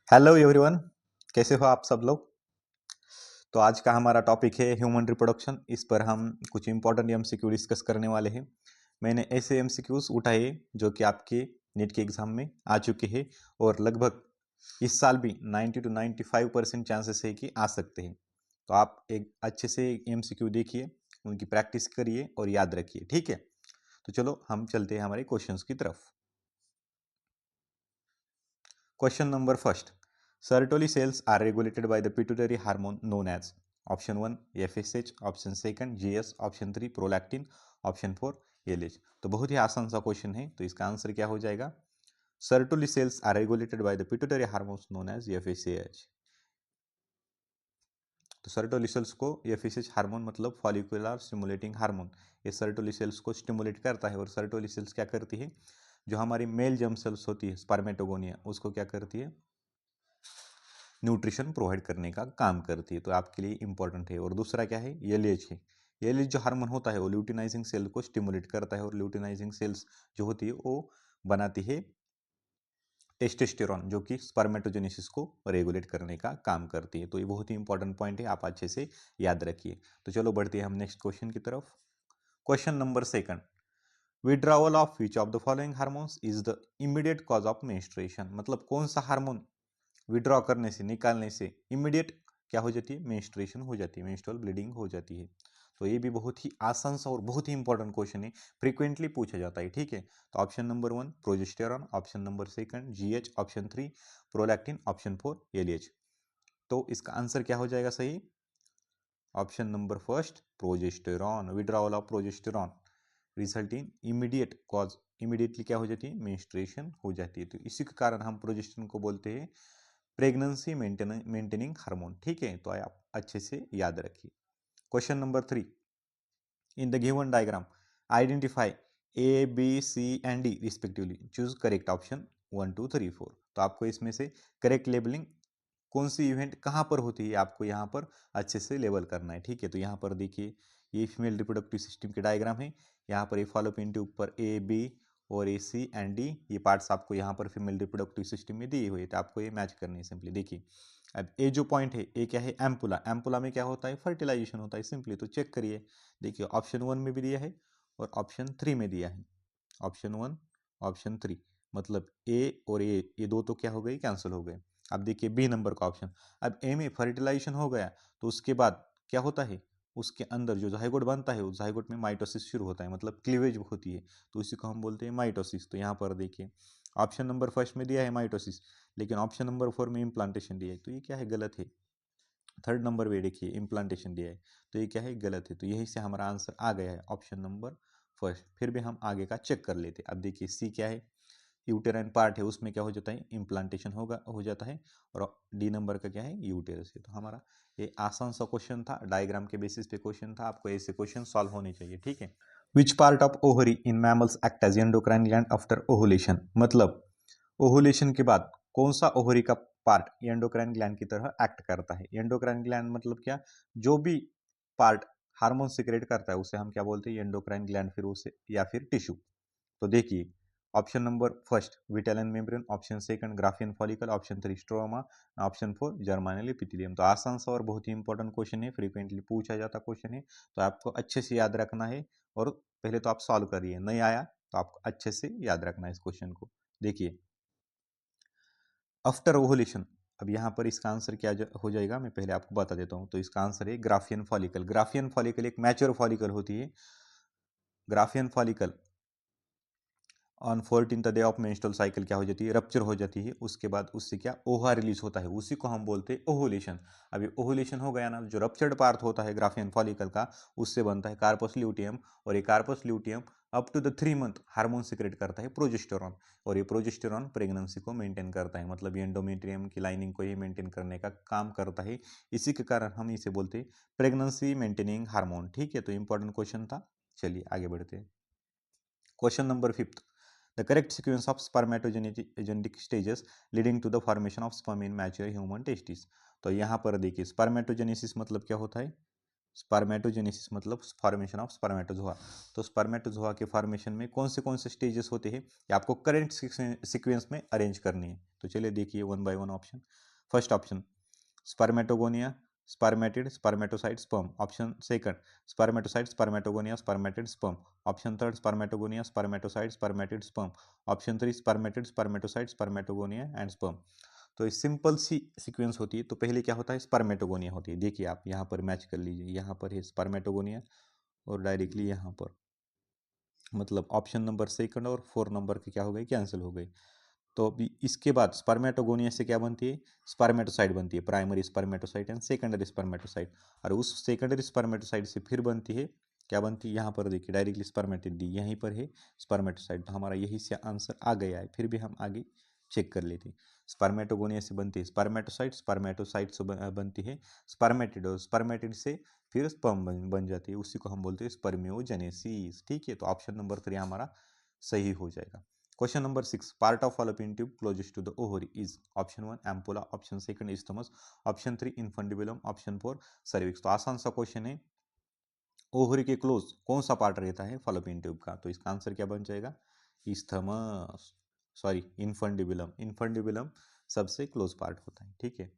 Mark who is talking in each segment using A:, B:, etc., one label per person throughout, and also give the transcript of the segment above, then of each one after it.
A: Hello everyone. कैसे हो आप सब लोग। तो आज का हमारा टॉपिक है ह्यूमन रिप्रोडक्शन। इस पर हम कुछ इंपॉर्टेंट एमसीक्यू डिस्कस करने वाले हैं। मैंने ऐसे एमसीक्यूज उठाए जो कि आपके नेट के एग्जाम में आ चुके हैं और लगभग इस साल भी 90 to 95% चांसेस है कि आ सकते हैं। तो आप एक अच्छे से एमसीक्यू देखिए, उनकी प्रैक्टिस करिए और याद रखिए, ठीक है। तो चलो हम चलते हैं हमारे क्वेश्चंस की तरफ। Question number first. Sertoli cells are regulated by the pituitary hormone known as option 1 FSH, option 2 GS, option 3 prolactin, option 4 LH। तो बहुत ही आसान सा क्वेश्चन है, तो इसका आंसर क्या हो जाएगा? Sertoli cells are regulated by the pituitary hormones known as FSH। तो सर्टोली सेल्स को एफएसएच हार्मोन मतलब फॉलिकुलर स्टिमुलेटिंग हार्मोन, ये सर्टोली सेल्स को स्टिमुलेट करता है। और सर्टोली सेल्स क्या करती है? जो हमारी मेल जर्म सेल्स होती है स्पर्मेटोगोनिया, उसको क्या करती है? न्यूट्रिशन प्रोवाइड करने का काम करती है। तो आपके लिए इंपॉर्टेंट है। और दूसरा क्या है? एलएच है। एलएच जो हार्मोन होता है वो ल्यूटिनाइजिंग सेल को स्टिमुलेट करता है, और ल्यूटिनाइजिंग सेल्स जो होती है वो बनाती है टेस्टोस्टेरोन, जो कि स्पर्मेटोजेनेसिस को रेगुलेट करने का काम करती है। तो ये बहुत ही इंपॉर्टेंट पॉइंट है, आप अच्छे से याद रखिए। तो चलो बढ़ते हैं हम नेक्स्ट क्वेश्चन की तरफ। Question number second. Withdrawal of which of the following hormones is the immediate cause of menstruation. मतलब कौन सा हार्मोन विड्रॉ करने से, निकालने से इमीडिएट क्या हो जाती है? मेंस्ट्रुएशन हो जाती है, मेंस्ट्रुअल ब्लीडिंग हो जाती है। तो ये भी बहुत ही आसान सा और बहुत ही इंपॉर्टेंट क्वेश्चन है, फ्रीक्वेंटली पूछा जाता है, ठीक है। तो option number 1 progesterone, option number 2 GH, option 3 prolactin, option 4 LH. तो इसका आंसर क्या हो जाएगा सही? Option number first progesterone. Withdrawal of progesterone result in immediate cause, immediately क्या हो जाती है? मेंस्ट्रुएशन हो जाती है। तो इसी के कारण हम प्रोजेस्टेरॉन को बोलते हैं प्रेगनेंसी मेंटेनिंग हार्मोन, ठीक है। तो आप अच्छे से याद रखिए। Question number 3। In the given diagram identify A B C and D respectively, choose correct option 1 2 3 4। तो आपको इसमें से करेक्ट लेबलिंग कौन सी इवेंट कहाँ पर होती है आपको यहाँ पर अच्छे से लेबल करना है, ठीक है। तो यहाँ पर देखिए, ये फीमेल रिप्रोडक्टिव सिस्टम के डायग्राम है। यहाँ पर ये फॉलोपियन ट्यूब पर ए बी और ए सी एंड डी, ये पार्ट्स आपको यहाँ पर फीमेल रिप्रोडक्टिव सिस्टम में दिए हुए हैं। तो आपको ये मैच करनी है सिंपली। देखिए अब ए जो पॉइंट है, ए क्या है? एम्पुला। एम्पुला में क्या होता है? फर्टिलाइजेशन होता है सिंपली। तो चेक करिए, देखिए ऑप्शन 1 में भी दिया है और ऑप्शन 3 में दिया है। ऑप्शन 1 ऑप्शन 3, मतलब ए और ए, ये दो तो क्या हो गई? कैंसिल हो गए। अब देखिए बी नंबर का ऑप्शन। अब ए में फर्टिलाइजेशन हो गया तो उसके बाद क्या होता है? उसके अंदर जो जाइगोट बनता है, उस जाइगोट में माइटोसिस शुरू होता है, मतलब क्लीवेज होती है। तो इसी को हम बोलते हैं माइटोसिस। तो यहाँ पर देखिए ऑप्शन नंबर फर्स्ट में दिया है माइटोसिस, लेकिन ऑप्शन नंबर 4 में इम्प्लांटेशन दिया है। तो ये क्या है? गलत है। थर्ड नंबर पे देखिए इम्प्लांटेशन दिया है, तो ये क्या है? गलत है। तो यही से हमारा आंसर आ गया है ऑप्शन नंबर फर्स्ट। फिर भी हम आगे का चेक कर लेते हैं। अब देखिए सी क्या है? यूटेराइन पार्ट है, उसमें क्या हो जाता है? इम्प्लांटेशन होगा, हो जाता है। और डी नंबर का क्या है? यूटेरस है। तो हमारा ये आसान सा क्वेश्चन था, डायग्राम के बेसिस पे क्वेश्चन था। आपको ऐसे क्वेश्चन सॉल्व होने चाहिए, ठीक है। Which part of ovary in mammals act as endocrine gland after ovulation. मतलब ओहुलेशन के बाद कौन सा ओवरी का पार्ट एंडोक्राइन ग्लैंड की तरह एक्ट करता है? एंडोक्राइन ग्लैंड मतलब क्या? जो भी पार्ट हार्मोन सिक्रेट करता है उसे हम क्या बोलते हैं? एंडोक्राइन ग्लैंड, फिर उसे या फिर टिश्यू। तो देखिए option number first vitelline membrane, option second Graafian follicle, option 3 stroma, option 4 germinal epithelium. तो आसान सा और बहुत ही इंपॉर्टेंट क्वेश्चन है, फ्रीक्वेंटली पूछा जाता क्वेश्चन है। तो आपको अच्छे से याद रखना है। और पहले तो आप सॉल्व करिए, नहीं आया तो आपको अच्छे से याद रखना है इस क्वेश्चन को। देखिए आफ्टर ओवुलेशन, अब यहाँ पर इसका आंसर क्या हो जाएगा, मैं पहले आपको बता देता हूँ। तो इसका आंसर है ग्राफियन फॉलिकल। ग्राफियन फॉलिकल एक मैच्योर फॉलिकल होती है। Graafian follicle on 14th day of menstrual cycle क्या हो जाती है? रप्चर हो जाती है। उसके बाद उससे क्या ओवा रिलीज होता है, उसी को हम बोलते हैं ओहुलेशन। अभी ओहुलेशन हो गया ना, जो रप्चर्ड पार्ट होता है ग्राफियन फॉलिकल का, उससे बनता है कार्पस ल्यूटियम। और ये corpus luteum up to the 3 month hormone secrete करता है प्रोजेस्टेरॉन। और ये प्रोजेस्टेरॉन प्रेगनेंसी को मेंटेन करता है, मतलब ये एंडोमेट्रियम की लाइनिंग को ही मेंटेन करने का काम करता है। इसी के कारण हम इसे बोलते हैं प्रेगनेंसी मेंटेनिंग हार्मोन, ठीक है। तो इंपॉर्टेंट क्वेश्चन था। चलिए आगे बढ़ते हैं। Question number 5। The correct sequence of spermatogenetic stages leading to the formation of sperm in mature human testes। तो यहाँ पर देखिए स्पर्मेटोजेनेसिस मतलब क्या होता है? स्पर्मेटोजेनेसिस मतलब फॉर्मेशन ऑफ स्पर्मेटोजोआ। तो स्पर्मेटोजोआ के फॉर्मेशन में कौन से स्टेजेस होते हैं, ये आपको करंट सीक्वेंस में अरेंज करनी है। तो चलिए देखिए one by one option. First option spermatogonia, spermatid, spermatocyte, sperm. Option second spermatocyte, spermatogonia, spermatid, sperm. Option third spermatogonia, spermatocyte, spermatid, sperm. Option three spermatid, spermatocyte, spermatogonia and sperm. तो simple C sequence होती है। तो पहले क्या होता है, spermatogonia होती है। देखिए आप यहाँ पर मैच कर लीजिए, यहाँ पर है स्पर्मेटोगोनिया और डायरेक्टली यहाँ पर मतलब ऑप्शन नंबर सेकंड और 4 नंबर के क्या हो गए, कैंसिल हो गए। तो अभी इसके बाद स्पर्मेटोगोनिया से क्या बनती है, स्पर्मेटोसाइट बनती है, primary spermatocyte and secondary spermatocyte. और उस सेकेंडरी स्पर्मेटोसाइट से फिर बनती है, क्या बनती है, यहाँ पर देखिए डायरेक्टली स्पर्मेटिड डी, यहीं पर है स्पर्मेटोसाइट। तो हमारा यही से आंसर आ गया है। फिर भी हम आगे चेक कर लेते हैं। स्पर्मेटोगोनिया से बनती है स्पर्मेटोसाइट, स्पर्मेटोसाइट से बनती है स्पर्मेटिड, और स्पर्मेटिड से फिर स्पर्म बन जाती है, उसी को हम बोलते हैं स्पर्मियोजेनेसिस। ठीक है, तो ऑप्शन नंबर 3 हमारा सही हो जाएगा। Question number 6. Part of fallopian tube closest to the ovary is option 1 ampulla, option 2 isthmus, option 3 infundibulum, option 4 cervix। तो आसान सा क्वेश्चन है, ओवरी के क्लोज कौन सा पार्ट रहता है fallopian ट्यूब का, तो इसका आंसर क्या बन जाएगा, इस्थमस, सॉरी इन्फंडिबुलम। इन्फंडिबुलम सबसे क्लोज पार्ट होता है। ठीक है,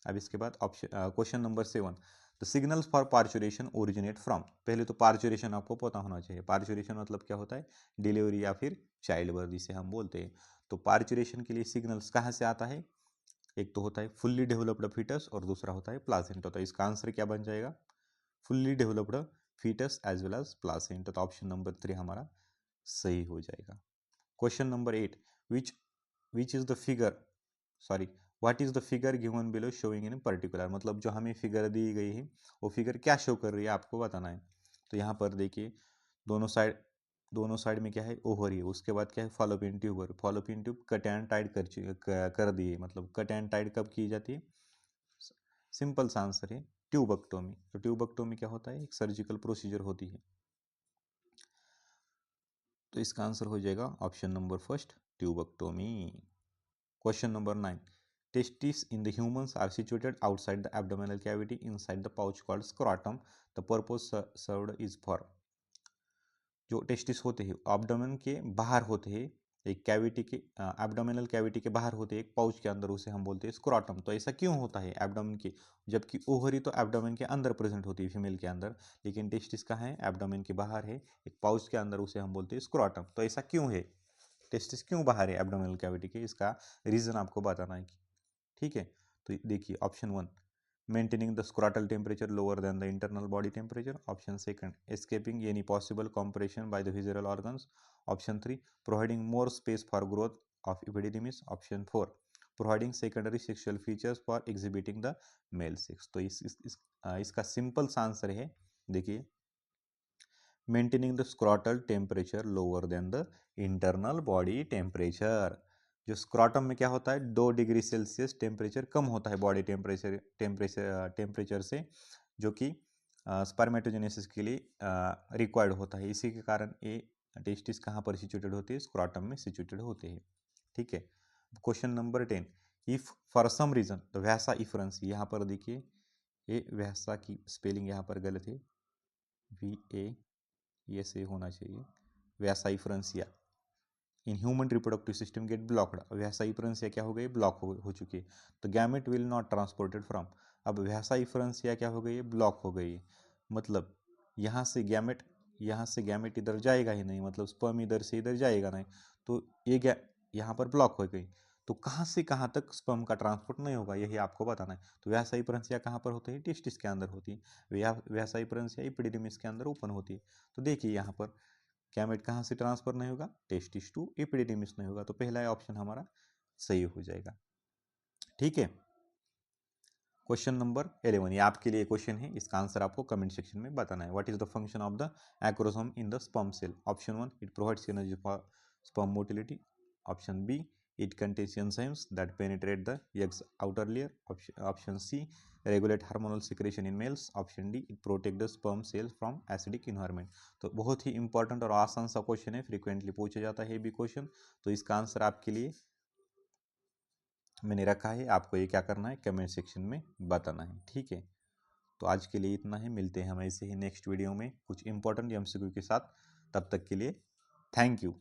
A: अब इसके बाद option question number 7। The signals for parturition originate from. पहले तो पार्चुरेशन आपको पता होना चाहिए। पार्चुरेशन मतलब क्या होता है, डिलीवरी या फिर चाइल्ड बर्थ जिसे हम बोलते हैं। तो पार्चुरेशन के लिए सिग्नल्स कहाँ से आता है, एक तो होता है फुल्ली डेवलप्ड फीटस और दूसरा होता है प्लासेंटा। तो इसका आंसर क्या बन जाएगा, fully developed foetus as well as placenta. तो ऑप्शन नंबर 3 हमारा सही हो जाएगा। Question number 8। Which which is the figure, sorry what is the figure given below showing in particular. मतलब जो हमें फिगर दी गई है वो फिगर क्या शो कर रही है आपको बताना है। तो यहाँ पर देखिए दोनों साइड, दोनों साइड में क्या है, ओवरी है। उसके बाद क्या है, Fallopian tube. Fallopian tube cut and tight कर दिए। मतलब कट एंड टाइट कब की जाती है, सिंपल सा आंसर है ट्यूबक्टोमी। तो ट्यूबक्टोमी क्या होता है, एक सर्जिकल प्रोसीजर होती है। तो इसका आंसर हो जाएगा option number first tubectomy. Question number 9. Testes in the humans are situated outside the abdominal cavity inside the pouch called scrotum. The purpose served is for। जो टेस्टिस होते हैं एब्डोमेन के बाहर होते हैं, एक कैविटी के एब्डोमिनल कैविटी के बाहर होते हैं, एक पाउच के अंदर, उसे हम बोलते हैं स्क्रोटम। तो ऐसा क्यों होता है एब्डोमेन के, जबकि ओवरी तो एब्डोमेन के अंदर प्रेजेंट होती है फीमेल के अंदर, लेकिन टेस्टिस कहाँ है, एब्डोमेन के बाहर है, एक पाउच के अंदर, उसे हम बोलते हैं स्क्रोटम। तो ऐसा क्यों है, टेस्टिस क्यों बाहर है एब्डोमिनल कैविटी के, इसका रीजन आपको बताना है। ठीक है, तो देखिए option 1 maintaining the scrotal temperature lower than the internal body temperature. Option second escaping any possible compression by the visual organs. Option 3 providing more space for growth of epididymis. Option 4 providing secondary sexual features for exhibiting the male sex. तो इसका simple सा answer है, देखिए maintaining the scrotal temperature lower than the internal body temperature. जो scrotum में क्या होता है, 2 डिग्री सेल्सियस टेम्परेचर कम होता है बॉडी टेम्परेचर से, जो कि स्पर्मेटोजेनेसिस के लिए रिक्वायर्ड होता है। इसी के कारण ये टेस्टिस कहाँ पर सिचुएटेड होती है, स्क्रॉटम में सिचुएटेड होते हैं। ठीक है, question number 10। If for some reason, तो वैसा इफरेंस, यहाँ पर देखिए ये वैसा की स्पेलिंग यहाँ पर गलत है, VA ये सही होना चाहिए, vasa efferentia in human reproductive system get blocked. Vasa efferentia क्या हो गई, ब्लॉक हो चुकी है। तो gamete will not transported from, अब वैसा इफरेंसिया क्या हो गई है, ब्लॉक हो गई है। मतलब यहाँ से गैमेट इधर जाएगा ही नहीं, मतलब स्पर्म इधर से इधर जाएगा नहीं। तो ये यहाँ पर ब्लॉक हो गई। तो कहाँ से कहाँ तक स्पर्म का ट्रांसपोर्ट नहीं होगा, यही आपको बताना है। तो वैसा इफरेंसिया कहाँ पर होती है, टेस्टिस के अंदर होती है। वैसा इफरेंसिया एपिडिडिमिस के अंदर ओपन होती है। तो देखिए यहाँ पर गैमेट कहाँ से ट्रांसफर नहीं होगा, टेस्टिस टू एपिडिडिमिस नहीं होगा। तो पहला ऑप्शन हमारा सही हो जाएगा। ठीक है, क्वेश्चन नंबर 11, ये आपके लिए क्वेश्चन है, इसका आंसर आपको कमेंट सेक्शन में बताना है। What is the function of the acrosome in the sperm cell. Option 1 it provides energy for sperm motility. Option B it contains enzymes that penetrate the egg's outer layer. Option C regulate hormonal secretion in males. Option D it protect the sperm cells from acidic environment. तो बहुत ही important और आसान सा question है, frequently पूछा जाता है भी क्वेश्चन। तो इसका आंसर आपके लिए मैंने रखा है, आपको ये क्या करना है, कमेंट सेक्शन में बताना है। ठीक है, तो आज के लिए इतना ही, मिलते हैं हम ऐसे ही नेक्स्ट वीडियो में कुछ इंपॉर्टेंट एमसीक्यू के साथ। तब तक के लिए थैंक यू।